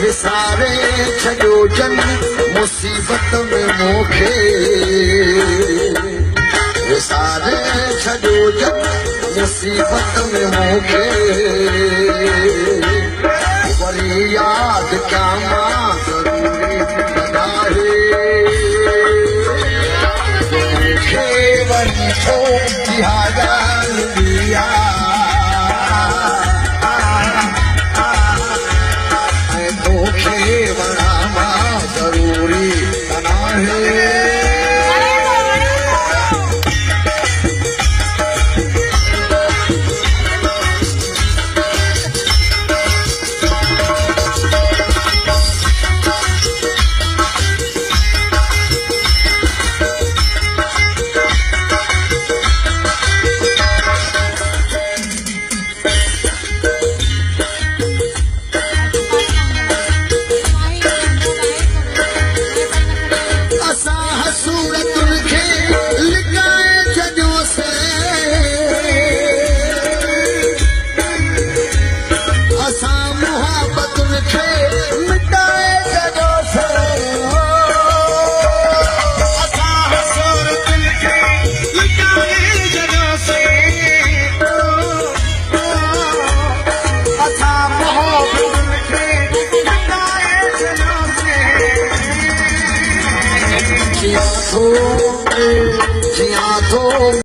विसारे छॾियो जन मुसीबत में मूंखे विसारे छॾियो जन मुसीबत में मूंखे वरी यादि कयां मां ज़रूरी आहे मूंखे वरी छो इहा ॻाल्हि ज़रूरी जिया थो